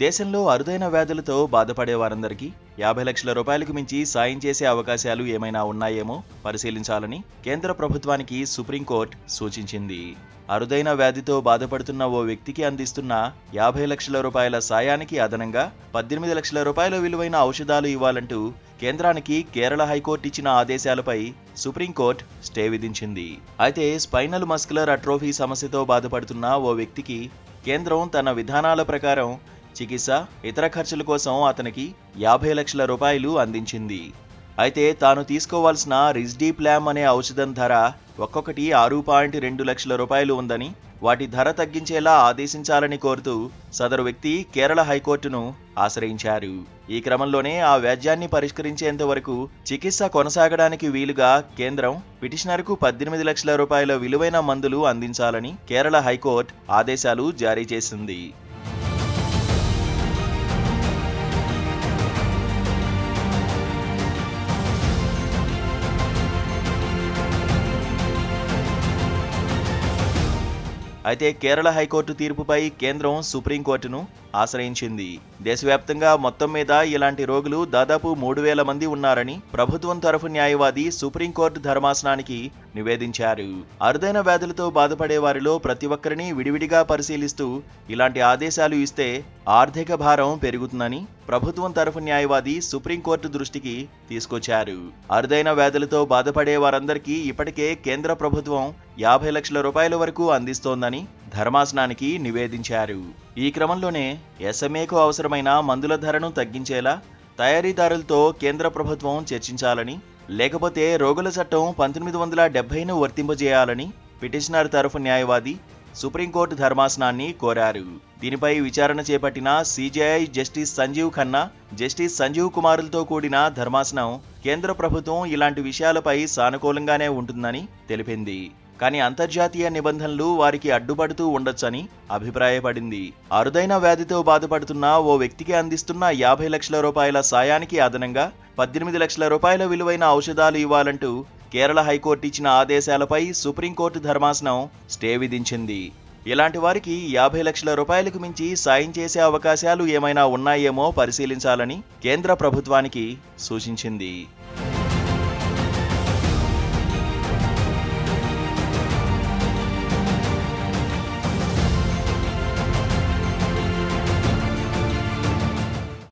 దేశంలో అరుదైన వ్యాధులతో బాధపడే వారందరికీ 50 లక్షల రూపాయలకు మించి సాయం చేసే అవకాశాలు ఏమైనా ఉన్నాయేమో పరిశీలించాలని కేంద్ర ప్రభుత్వానికి సుప్రీంకోర్టు సూచించింది. అరుదైన వ్యాధితో బాధపడుతున్న ఓ వ్యక్తికి అందిస్తున్న 50 లక్షల రూపాయల సాయానికి అదనంగా 18 లక్షల రూపాయల విలువైన ఔషధాలు ఇవ్వాలంటూ కేంద్రానికి కేరళ హైకోర్టు ఇచ్చిన ఆదేశాలపై సుప్రీంకోర్టు స్టే విధించింది. అయితే స్పైనల్ మస్కులర్ అట్రోఫీ సమస్యతో బాధపడుతున్న ఓ వ్యక్తికి కేంద్రం తన విధానాల ప్రకారం చికిత్స, ఇతర ఖర్చుల కోసం అతనికి 50 లక్షల రూపాయలు అందించింది. అయితే తాను తీసుకోవాల్సిన రిజ్డీప్లామ్ అనే ఔషధం ధర ఒక్కొక్కటి 6.2 లక్షల రూపాయలు ఉందని, వాటి ధర తగ్గించేలా ఆదేశించాలని కోరుతూ సదరు వ్యక్తి కేరళ హైకోర్టును ఆశ్రయించారు. ఈ క్రమంలోనే ఆ వ్యాజ్యాన్ని పరిష్కరించేంత వరకు చికిత్స కొనసాగడానికి వీలుగా కేంద్రం పిటిషనర్కు 18 లక్షల రూపాయల విలువైన మందులు అందించాలని కేరళ హైకోర్టు ఆదేశాలు జారీ చేసింది. అయితే కేరళ హైకోర్టు తీర్పుపై కేంద్రం సుప్రీంకోర్టును ఆశ్రయించింది. దేశవ్యాప్తంగా మొత్తం మీద ఇలాంటి రోగులు దాదాపు 3,000 మంది ఉన్నారని ప్రభుత్వం తరఫు న్యాయవాది సుప్రీంకోర్టు ధర్మాసనానికి నివేదించారు. అరుదైన వ్యాధులతో బాధపడే వారిలో ప్రతి ఒక్కరిని విడివిడిగా పరిశీలిస్తూ ఇలాంటి ఆదేశాలు ఇస్తే ఆర్థిక భారం పెరుగుతుందని ప్రభుత్వం తరఫు న్యాయవాది సుప్రీంకోర్టు దృష్టికి తీసుకొచ్చారు. అరుదైన వ్యాధులతో బాధపడే వారందరికీ ఇప్పటికే కేంద్ర ప్రభుత్వం 50 లక్షల రూపాయల వరకు అందిస్తోందని ధర్మాసనానికి నివేదించారు. ఈ క్రమంలోనే ఎస్ఎంఏకు అవసరమైన మందుల ధరను తగ్గించేలా తయారీదారులతో కేంద్ర ప్రభుత్వం చర్చించాలని, లేకపోతే రోగుల చట్టం 1970ను వర్తింపజేయాలని పిటిషనర్ తరఫు న్యాయవాది సుప్రీంకోర్టు ధర్మాసనాన్ని కోరారు. దీనిపై విచారణ చేపట్టిన CJI justice Sanjiv Khanna, justice Sanjiv కుమార్లతో కూడిన ధర్మాసనం కేంద్ర ప్రభుత్వం ఇలాంటి విషయాలపై సానుకూలంగానే ఉంటుందని తెలిపింది. కానీ అంతర్జాతీయ నిబంధనలు వారికి అడ్డుపడుతూ ఉండొచ్చని అభిప్రాయపడింది. అరుదైన వ్యాధితో బాధపడుతున్న ఓ వ్యక్తికి అందిస్తున్న 50 లక్షల రూపాయల సాయానికి అదనంగా 18 లక్షల రూపాయల విలువైన ఔషధాలు ఇవ్వాలంటూ కేరళ హైకోర్టు ఇచ్చిన ఆదేశాలపై సుప్రీంకోర్టు ధర్మాసనం స్టే విధించింది. ఇలాంటి వారికి 50 లక్షల రూపాయలకు మించి సాయం చేసే అవకాశాలు ఏమైనా ఉన్నాయేమో పరిశీలించాలని కేంద్ర ప్రభుత్వానికి సూచించింది.